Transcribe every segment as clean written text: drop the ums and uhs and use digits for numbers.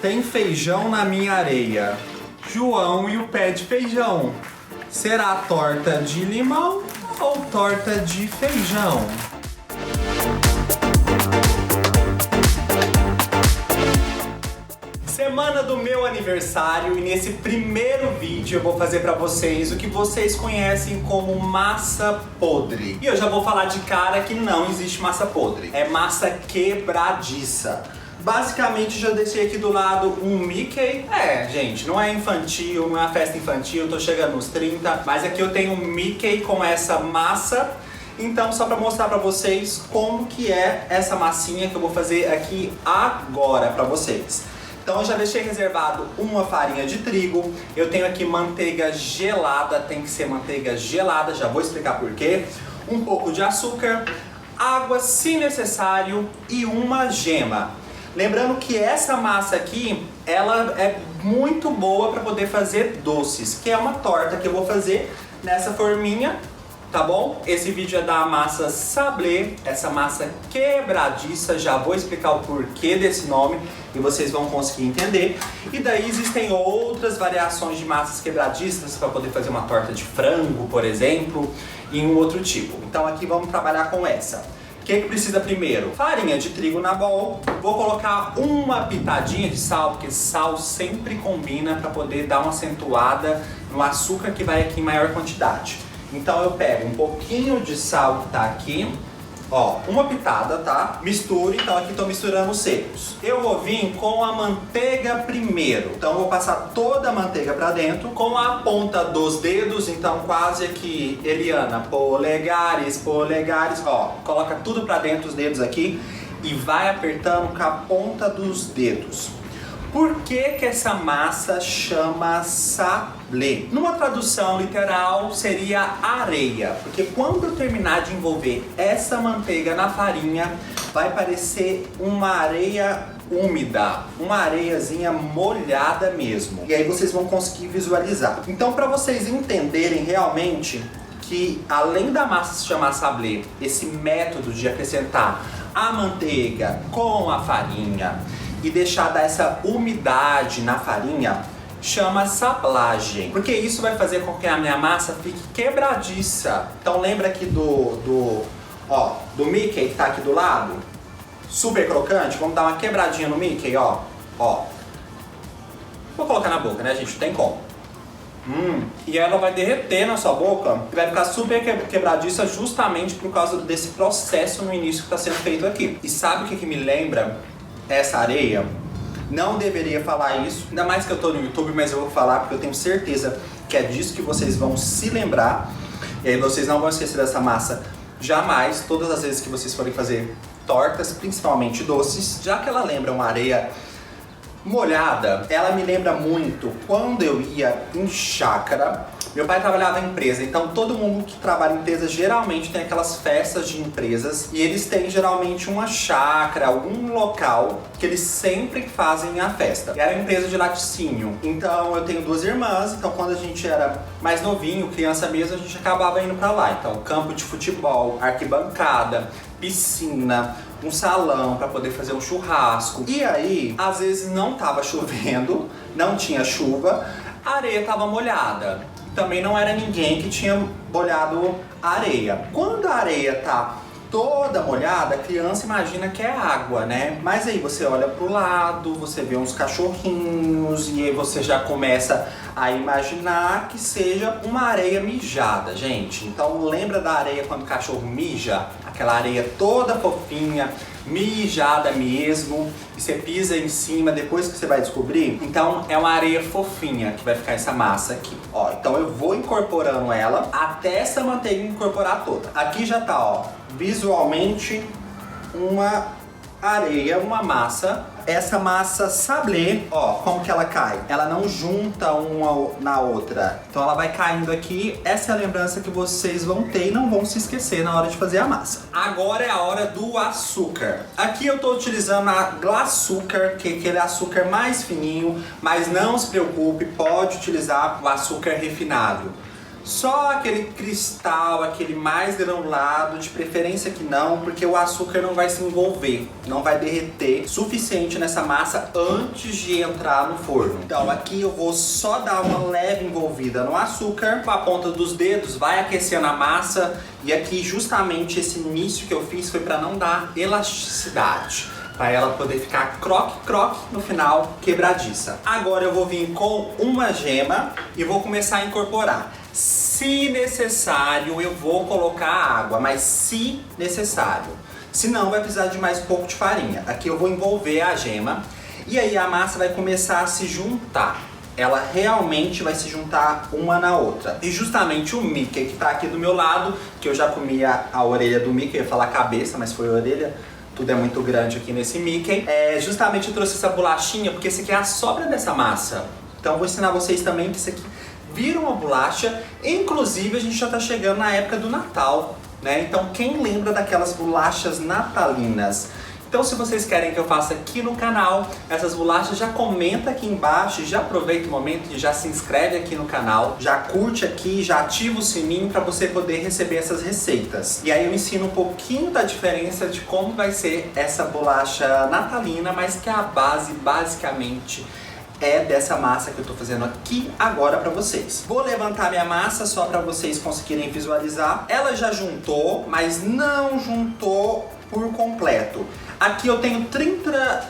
Tem feijão na minha areia. João e o pé de feijão. Será torta de limão ou torta de feijão? Semana do meu aniversário, e nesse primeiro vídeo eu vou fazer pra vocês o que vocês conhecem como massa podre. E eu já vou falar de cara que não existe massa podre, é massa quebradiça. Basicamente já deixei aqui do lado um Mickey. Gente, não é infantil, não é uma festa infantil, tô chegando nos 30, mas aqui eu tenho um Mickey com essa massa. Então, só para mostrar para vocês como que é essa massinha que eu vou fazer aqui agora para vocês. Então eu já deixei reservado uma farinha de trigo, eu tenho aqui manteiga gelada, tem que ser manteiga gelada, já vou explicar por quê. Um pouco de açúcar, água se necessário e uma gema. Lembrando que essa massa aqui, ela é muito boa para poder fazer doces, que é uma torta que eu vou fazer nessa forminha, tá bom? Esse vídeo é da massa sablé, essa massa quebradiça, já vou explicar o porquê desse nome e vocês vão conseguir entender. E daí existem outras variações de massas quebradiças para poder fazer uma torta de frango, por exemplo, e um outro tipo. Então aqui vamos trabalhar com essa. O que precisa primeiro? Farinha de trigo na bowl. Vou colocar uma pitadinha de sal, porque sal sempre combina para poder dar uma acentuada no açúcar que vai aqui em maior quantidade. Então eu pego um pouquinho de sal que tá aqui, ó, uma pitada, tá? Misturo, então aqui tô misturando os secos. Eu vou vir com a manteiga primeiro. Então eu vou passar toda a manteiga pra dentro com a ponta dos dedos, então quase aqui, Eliana, polegares, polegares, ó, coloca tudo pra dentro os dedos aqui e vai apertando com a ponta dos dedos. Por que que essa massa chama sablé? Numa tradução literal seria areia, porque quando eu terminar de envolver essa manteiga na farinha, vai parecer uma areia úmida, uma areiazinha molhada mesmo. E aí vocês vão conseguir visualizar. Então, para vocês entenderem realmente que além da massa se chamar sablé, esse método de acrescentar a manteiga com a farinha e deixar dar essa umidade na farinha, chama sablagem. Porque isso vai fazer com que a minha massa fique quebradiça. Então lembra aqui do Mickey que tá aqui do lado? Super crocante. Vamos dar uma quebradinha no Mickey, ó. Vou colocar na boca, né, gente? Não tem como. E ela vai derreter na sua boca e vai ficar super quebradiça justamente por causa desse processo no início que está sendo feito aqui. E sabe o que me lembra essa areia? Não deveria falar isso, ainda mais que eu tô no YouTube, mas eu vou falar porque eu tenho certeza que é disso que vocês vão se lembrar. E aí vocês não vão esquecer dessa massa jamais, todas as vezes que vocês forem fazer tortas, principalmente doces. Já que ela lembra uma areia molhada, ela me lembra muito quando eu ia em chácara. Meu pai trabalhava em empresa, então todo mundo que trabalha em empresa geralmente tem aquelas festas de empresas e eles têm geralmente uma chácara, algum local que eles sempre fazem a festa. E era empresa de laticínio. Então eu tenho duas irmãs, então quando a gente era mais novinho, criança mesmo, a gente acabava indo pra lá. Então campo de futebol, arquibancada, piscina, um salão para poder fazer um churrasco. E aí, às vezes não tava chovendo, não tinha chuva, a areia tava molhada. Também não era ninguém que tinha molhado a areia. Quando a areia tá toda molhada, a criança imagina que é água, né? Mas aí você olha pro lado, você vê uns cachorrinhos e aí você já começa a imaginar que seja uma areia mijada, gente. Então lembra da areia quando o cachorro mija? Aquela areia toda fofinha, mijada mesmo, e você pisa em cima depois que você vai descobrir. Então é uma areia fofinha que vai ficar essa massa aqui, ó. Então eu vou incorporando ela até essa manteiga incorporar toda. Aqui já tá, ó, visualmente uma areia, uma massa. Essa massa sablé, ó, como que ela cai? Ela não junta uma na outra. Então ela vai caindo aqui. Essa é a lembrança que vocês vão ter e não vão se esquecer na hora de fazer a massa. Agora é a hora do açúcar. Aqui eu tô utilizando a Glacúcar, que é aquele açúcar mais fininho, mas não se preocupe, pode utilizar o açúcar refinado. Só aquele cristal, aquele mais granulado, de preferência que não, porque o açúcar não vai se envolver, não vai derreter suficiente nessa massa antes de entrar no forno. Então aqui eu vou só dar uma leve envolvida no açúcar, com a ponta dos dedos vai aquecendo a massa, e aqui justamente esse início que eu fiz foi para não dar elasticidade, para ela poder ficar croque-croque no final, quebradiça. Agora eu vou vir com uma gema e vou começar a incorporar. Se necessário, eu vou colocar água, mas se necessário. Se não, vai precisar de mais um pouco de farinha. Aqui eu vou envolver a gema e aí a massa vai começar a se juntar. Ela realmente vai se juntar uma na outra. E justamente o Mickey que tá aqui do meu lado, que eu já comia a orelha do Mickey, eu ia falar cabeça, mas foi a orelha. Tudo é muito grande aqui nesse Mickey. Justamente eu trouxe essa bolachinha porque esse aqui é a sobra dessa massa. Então eu vou ensinar vocês também que isso aqui vira uma bolacha. Inclusive a gente já tá chegando na época do Natal, né? Então quem lembra daquelas bolachas natalinas? Então se vocês querem que eu faça aqui no canal essas bolachas, já comenta aqui embaixo, já aproveita o momento e já se inscreve aqui no canal, já curte aqui, já ativa o sininho para você poder receber essas receitas. E aí eu ensino um pouquinho da diferença de como vai ser essa bolacha natalina, mas que a base basicamente é dessa massa que eu tô fazendo aqui agora pra vocês. Vou levantar minha massa só pra vocês conseguirem visualizar. Ela já juntou, mas não juntou por completo. Aqui eu tenho 30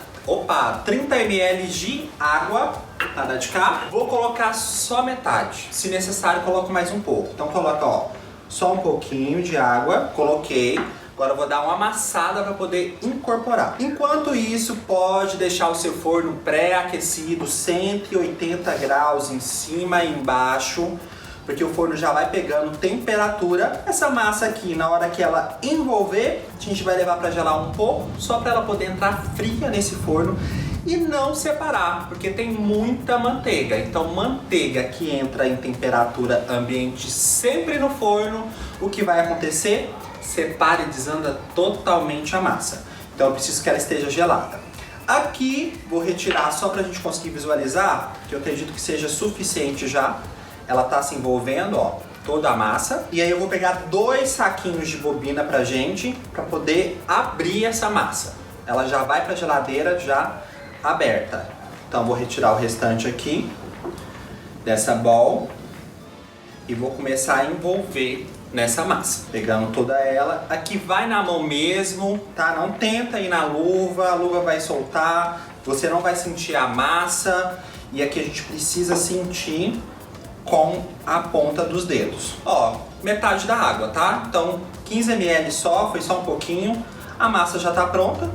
ml de água, nada de cá. Vou colocar só metade. Se necessário, coloco mais um pouco. Então coloca, ó, só um pouquinho de água. Coloquei. Agora eu vou dar uma amassada para poder incorporar. Enquanto isso, pode deixar o seu forno pré-aquecido, 180 graus em cima e embaixo, porque o forno já vai pegando temperatura. Essa massa aqui, na hora que ela envolver, a gente vai levar para gelar um pouco, só para ela poder entrar fria nesse forno e não separar, porque tem muita manteiga. Então manteiga que entra em temperatura ambiente sempre no forno, o que vai acontecer? Separa e desanda totalmente a massa. Então eu preciso que ela esteja gelada. Aqui vou retirar só para a gente conseguir visualizar, que eu acredito que seja suficiente já. Ela tá se envolvendo, ó, toda a massa. E aí eu vou pegar 2 saquinhos de bobina pra gente, para poder abrir essa massa. Ela já vai pra geladeira já aberta. Então vou retirar o restante aqui dessa bowl e vou começar a envolver nessa massa, pegando toda ela. Aqui vai na mão mesmo, tá? Não tenta ir na luva, a luva vai soltar, você não vai sentir a massa. E aqui a gente precisa sentir com a ponta dos dedos. Ó, metade da água, tá? Então 15 ml só, foi só um pouquinho. A massa já tá pronta,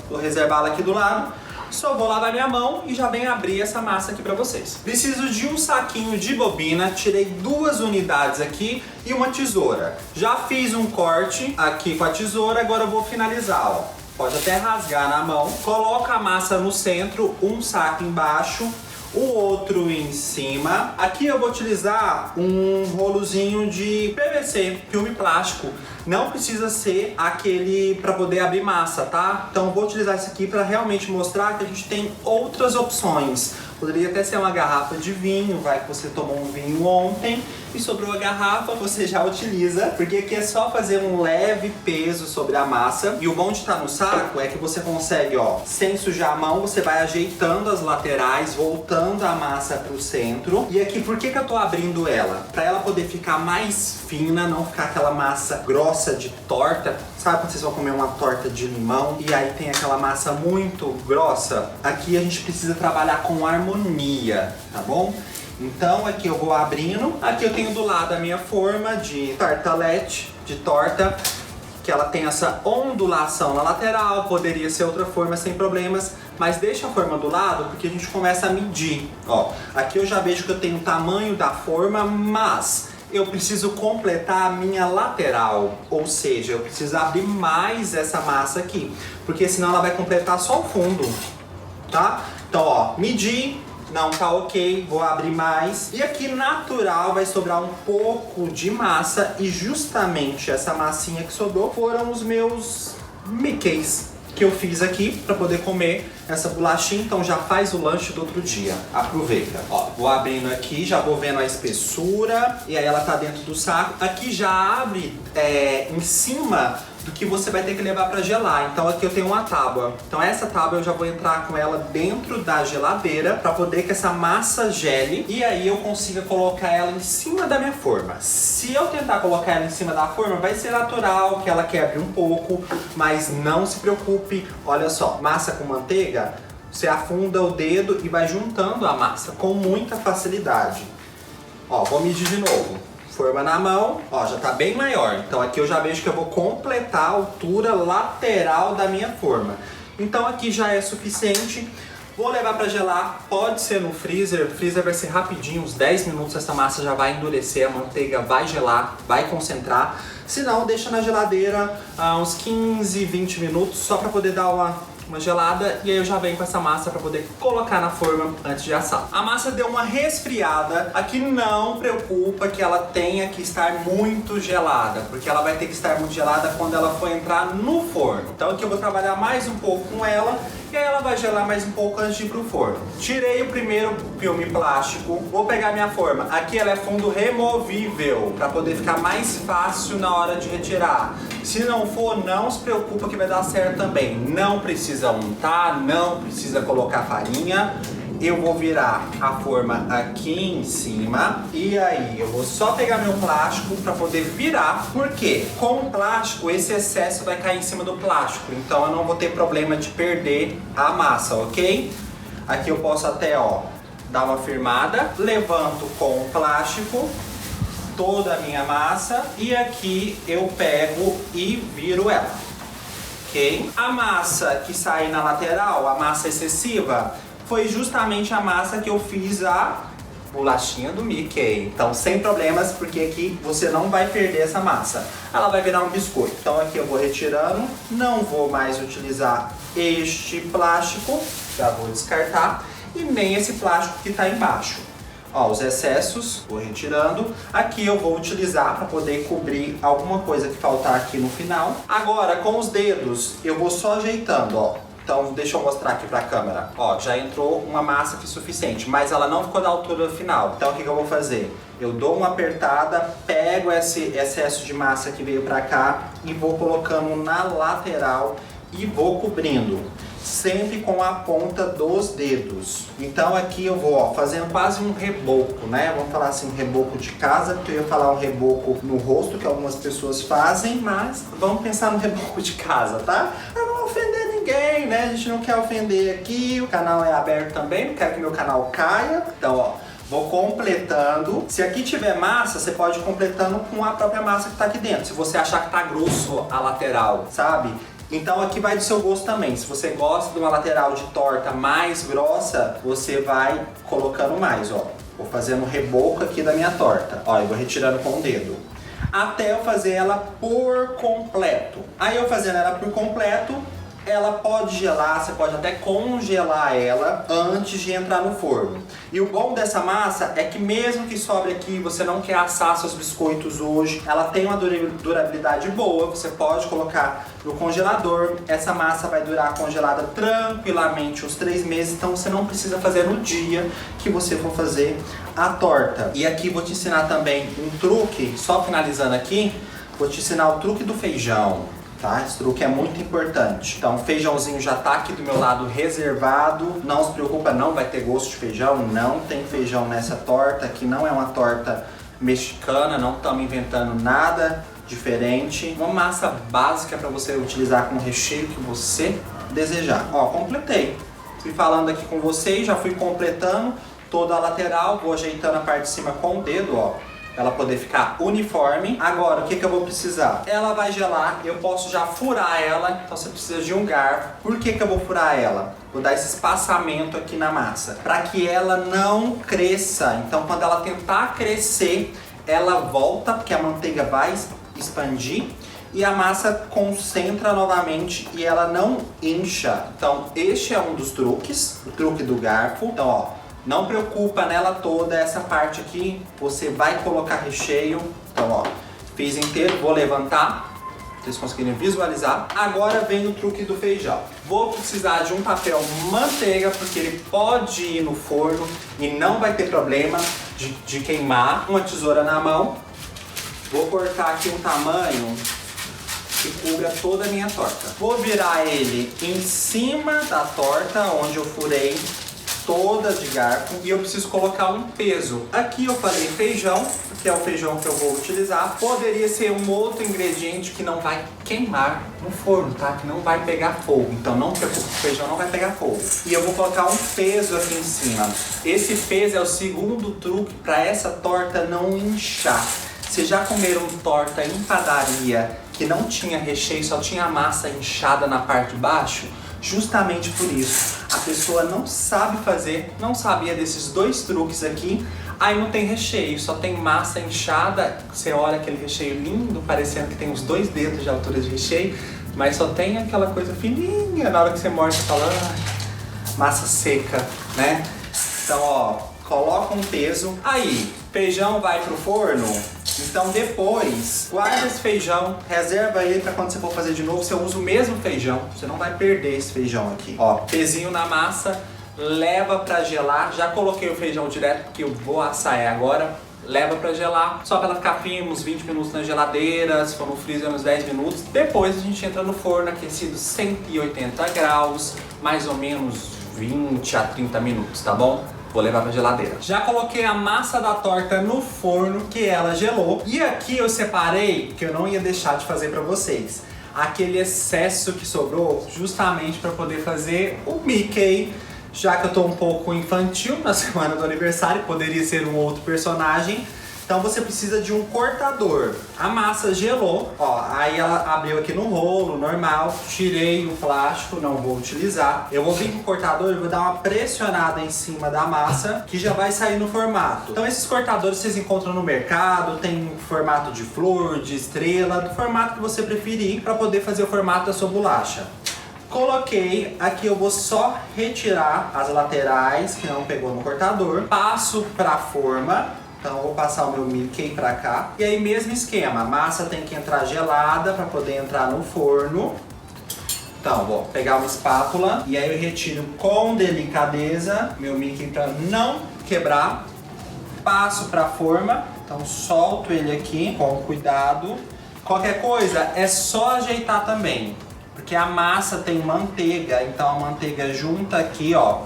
vou reservá-la aqui do lado. Só vou lavar minha mão e já venho abrir essa massa aqui pra vocês. Preciso de um saquinho de bobina, tirei 2 unidades aqui e uma tesoura. Já fiz um corte aqui com a tesoura, agora eu vou finalizar, ó. Pode até rasgar na mão. Coloca a massa no centro, um saco embaixo, o outro em cima. Aqui eu vou utilizar um rolozinho de PVC, filme plástico. Não precisa ser aquele para poder abrir massa, tá? Então eu vou utilizar esse aqui para realmente mostrar que a gente tem outras opções. Poderia até ser uma garrafa de vinho, vai que você tomou um vinho ontem e sobrou a garrafa, você já utiliza, porque aqui é só fazer um leve peso sobre a massa. E o bom de estar no saco é que você consegue, ó, sem sujar a mão, você vai ajeitando as laterais, voltando a massa pro centro. E aqui, por que eu tô abrindo ela? Para ela poder ficar mais fina, não ficar aquela massa grossa de torta. Sabe quando vocês vão comer uma torta de limão e aí tem aquela massa muito grossa? Aqui a gente precisa trabalhar com harmonia, tá bom? Então aqui eu vou abrindo. Aqui eu tenho do lado a minha forma de tartelete, de torta, que ela tem essa ondulação na lateral. Poderia ser outra forma sem problemas, mas deixa a forma do lado porque a gente começa a medir. Ó, aqui eu já vejo que eu tenho o tamanho da forma, mas eu preciso completar a minha lateral, ou seja, eu preciso abrir mais essa massa aqui, porque senão ela vai completar só o fundo, tá? Então, ó, medi, não tá ok, vou abrir mais. E aqui, natural, vai sobrar um pouco de massa, e justamente essa massinha que sobrou foram os meus Mickeys. que eu fiz aqui para poder comer essa bolachinha, então já faz o lanche do outro dia. Aproveita. Ó, vou abrindo aqui, já vou vendo a espessura e aí ela tá dentro do saco. Aqui já abre em cima do que você vai ter que levar para gelar. Então aqui eu tenho uma tábua. Então essa tábua eu já vou entrar com ela dentro da geladeira para poder que essa massa gele e aí eu consiga colocar ela em cima da minha forma. Se eu tentar colocar ela em cima da forma, vai ser natural que ela quebre um pouco, mas não se preocupe. Olha só, massa com manteiga, você afunda o dedo e vai juntando a massa com muita facilidade. Ó, vou medir de novo. Forma na mão, ó, já tá bem maior. Então aqui eu já vejo que eu vou completar a altura lateral da minha forma. Então aqui já é suficiente. Vou levar para gelar, pode ser no freezer. O freezer vai ser rapidinho, uns 10 minutos essa massa já vai endurecer, a manteiga vai gelar, vai concentrar. Se não, deixa na geladeira uns 15, 20 minutos só para poder dar uma gelada e aí eu já venho com essa massa para poder colocar na forma antes de assar. A massa deu uma resfriada, aqui não preocupa que ela tenha que estar muito gelada, porque ela vai ter que estar muito gelada quando ela for entrar no forno. Então aqui eu vou trabalhar mais um pouco com ela e aí ela vai gelar mais um pouco antes de ir pro forno. Tirei o primeiro filme plástico, vou pegar minha forma. Aqui ela é fundo removível, para poder ficar mais fácil na hora de retirar. Se não for, não se preocupa que vai dar certo também. Não precisa untar, não precisa colocar farinha. Eu vou virar a forma aqui em cima e aí eu vou só pegar meu plástico para poder virar, porque com o plástico esse excesso vai cair em cima do plástico, então eu não vou ter problema de perder a massa, ok? Aqui eu posso até, ó, dar uma firmada, levanto com o plástico toda a minha massa e aqui eu pego e viro ela, ok? A massa que sai na lateral, a massa excessiva, foi justamente a massa que eu fiz a bolachinha do Mickey. Então sem problemas, porque aqui você não vai perder essa massa. Ela vai virar um biscoito. Então aqui eu vou retirando, não vou mais utilizar este plástico, já vou descartar, e nem esse plástico que está embaixo. Ó, os excessos, vou retirando. Aqui eu vou utilizar para poder cobrir alguma coisa que faltar aqui no final. Agora com os dedos eu vou só ajeitando, ó. Então deixa eu mostrar aqui pra câmera. Ó, já entrou uma massa aqui suficiente, mas ela não ficou da altura final. Então o que eu vou fazer? Eu dou uma apertada, pego esse excesso de massa que veio pra cá e vou colocando na lateral e vou cobrindo. Sempre com a ponta dos dedos. Então aqui eu vou, ó, fazendo quase um reboco, né? Vamos falar assim, um reboco de casa, porque eu ia falar um reboco no rosto, que algumas pessoas fazem, mas vamos pensar no reboco de casa, tá? Pra não ofender ninguém, né? A gente não quer ofender aqui, o canal é aberto também, não quero que meu canal caia. Então, ó, vou completando. Se aqui tiver massa, você pode ir completando com a própria massa que tá aqui dentro. Se você achar que tá grosso a lateral, sabe? Então aqui vai do seu gosto também. Se você gosta de uma lateral de torta mais grossa, você vai colocando mais, ó. Vou fazendo um reboco aqui da minha torta. Ó, eu vou retirando com o dedo. Até eu fazer ela por completo. Aí eu fazendo ela por completo, ela pode gelar, você pode até congelar ela antes de entrar no forno. E o bom dessa massa é que mesmo que sobre aqui, você não quer assar seus biscoitos hoje, ela tem uma durabilidade boa, você pode colocar no congelador. Essa massa vai durar congelada tranquilamente uns 3 meses, então você não precisa fazer no dia que você for fazer a torta. E aqui vou te ensinar também um truque, só finalizando aqui, vou te ensinar o truque do feijão. Tá? Esse truque é muito importante. Então o feijãozinho já tá aqui do meu lado reservado. Não se preocupa, não vai ter gosto de feijão. Não tem feijão nessa torta. Aqui não é uma torta mexicana. Não estamos inventando nada diferente. Uma massa básica para você utilizar com o recheio que você desejar. Ó, completei. Fui falando aqui com vocês, já fui completando toda a lateral. Vou ajeitando a parte de cima com o dedo, ó, ela poder ficar uniforme. Agora, o que eu vou precisar? Ela vai gelar, eu posso já furar ela, então você precisa de um garfo. Por que eu vou furar ela? Vou dar esse espaçamento aqui na massa, para que ela não cresça. Então, quando ela tentar crescer, ela volta, porque a manteiga vai expandir e a massa concentra novamente e ela não incha. Então, este é um dos truques, o truque do garfo. Então, ó, não preocupa nela toda, essa parte aqui você vai colocar recheio. Então, ó, fiz inteiro, vou levantar. vocês conseguirem visualizar. Agora vem o truque do feijão. Vou precisar de um papel manteiga, porque ele pode ir no forno e não vai ter problema de queimar. Uma tesoura na mão. Vou cortar aqui um tamanho que cubra toda a minha torta. Vou virar ele em cima da torta, onde eu furei toda de garfo, e eu preciso colocar um peso. Aqui eu falei feijão, que é o feijão que eu vou utilizar. Poderia ser um outro ingrediente que não vai queimar no forno, tá? Que não vai pegar fogo. Então não preocupe, o feijão não vai pegar fogo. E eu vou colocar um peso aqui em cima. Esse peso é o segundo truque para essa torta não inchar. Vocês já comeram torta em padaria que não tinha recheio, só tinha massa inchada na parte de baixo? Justamente por isso, a pessoa não sabe fazer, não sabia desses dois truques aqui, aí não tem recheio, só tem massa inchada. Você olha aquele recheio lindo, parecendo que tem uns 2 dedos de altura de recheio, mas só tem aquela coisa fininha, na hora que você morde você fala, massa seca, né? Então, ó, coloca um peso, aí, feijão vai pro forno. Então depois, guarda esse feijão, reserva ele para quando você for fazer de novo, você usa o mesmo feijão. Você não vai perder esse feijão aqui. Ó, pezinho na massa, leva para gelar. Já coloquei o feijão direto porque eu vou assar agora. Leva para gelar, só para ela ficar firme, uns 20 minutos na geladeira, se for no freezer uns 10 minutos. Depois a gente entra no forno aquecido 180 graus, mais ou menos 20 a 30 minutos, tá bom? Vou levar pra geladeira. Já coloquei a massa da torta no forno, que ela gelou. E aqui eu separei, que eu não ia deixar de fazer pra vocês, aquele excesso que sobrou, justamente pra poder fazer o Mickey. Já que eu tô um pouco infantil na semana do aniversário, poderia ser um outro personagem. Então você precisa de um cortador. A massa gelou, ó, aí ela abriu aqui no rolo, normal. Tirei o plástico, não vou utilizar. Eu vou vir com o cortador e vou dar uma pressionada em cima da massa, que já vai sair no formato. Então esses cortadores vocês encontram no mercado, tem formato de flor, de estrela, do formato que você preferir, para poder fazer o formato da sua bolacha. Coloquei, aqui eu vou só retirar as laterais que não pegou no cortador. Passo para a forma. Então eu vou passar o meu Mickey pra cá. E aí mesmo esquema, a massa tem que entrar gelada pra poder entrar no forno. Então vou pegar uma espátula e aí eu retiro com delicadeza meu Mickey pra não quebrar. Passo pra forma, então solto ele aqui com cuidado. Qualquer coisa é só ajeitar também, porque a massa tem manteiga, então a manteiga junta aqui, ó.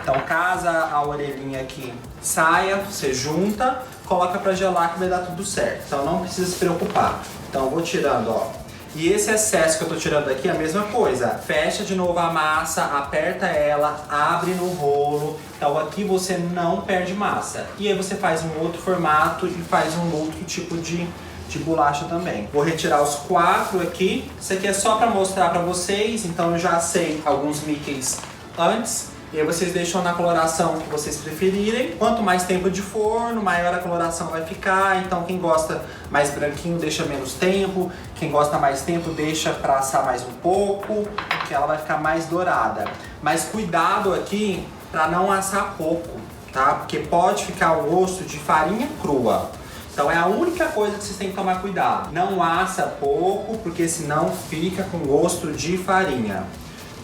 Então casa a orelhinha aqui, saia, você junta, coloca pra gelar que vai dar tudo certo. Então não precisa se preocupar. Então eu vou tirando, ó. E esse excesso que eu tô tirando aqui é a mesma coisa. Fecha de novo a massa, aperta ela, abre no rolo. Então aqui você não perde massa. E aí você faz um outro formato e faz um outro tipo de bolacha também. Vou retirar os 4 aqui. Isso aqui é só pra mostrar pra vocês. Então eu já sei alguns Mickeys antes. E aí vocês deixam na coloração que vocês preferirem. Quanto mais tempo de forno, maior a coloração vai ficar. Então quem gosta mais branquinho deixa menos tempo. Quem gosta mais tempo deixa pra assar mais um pouco, que ela vai ficar mais dourada. Mas cuidado aqui pra não assar pouco, tá? Porque pode ficar o gosto de farinha crua. Então é a única coisa que vocês têm que tomar cuidado. Não assa pouco, porque senão fica com gosto de farinha.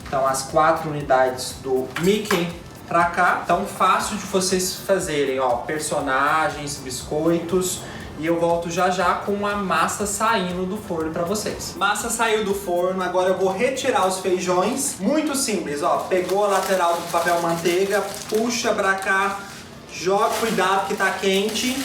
Então as 4 unidades do Mickey pra cá. Então fácil de vocês fazerem, ó, personagens, biscoitos. E eu volto já já com a massa saindo do forno pra vocês. Massa saiu do forno, agora eu vou retirar os feijões. Muito simples, ó. Pegou a lateral do papel manteiga, puxa pra cá, joga, cuidado que tá quente.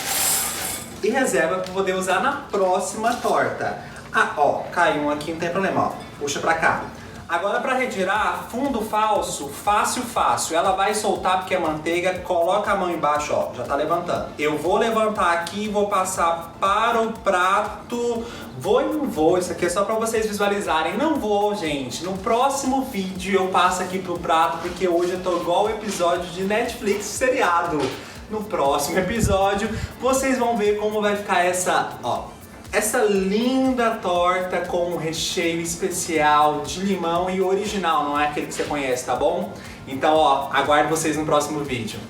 E reserva pra poder usar na próxima torta. Ah, ó, caiu um aqui, não tem problema, ó. Puxa pra cá. Agora para retirar, fundo falso, fácil, fácil. Ela vai soltar porque é manteiga, coloca a mão embaixo, ó, já tá levantando. Eu vou levantar aqui e vou passar para o prato. Vou e não vou, isso aqui é só para vocês visualizarem. Não vou, gente. No próximo vídeo eu passo aqui pro prato, porque hoje eu tô igual o episódio de Netflix seriado. No próximo episódio, vocês vão ver como vai ficar essa, ó. Essa linda torta com um recheio especial de limão e original, não é aquele que você conhece, tá bom? Então, ó, aguardo vocês no próximo vídeo.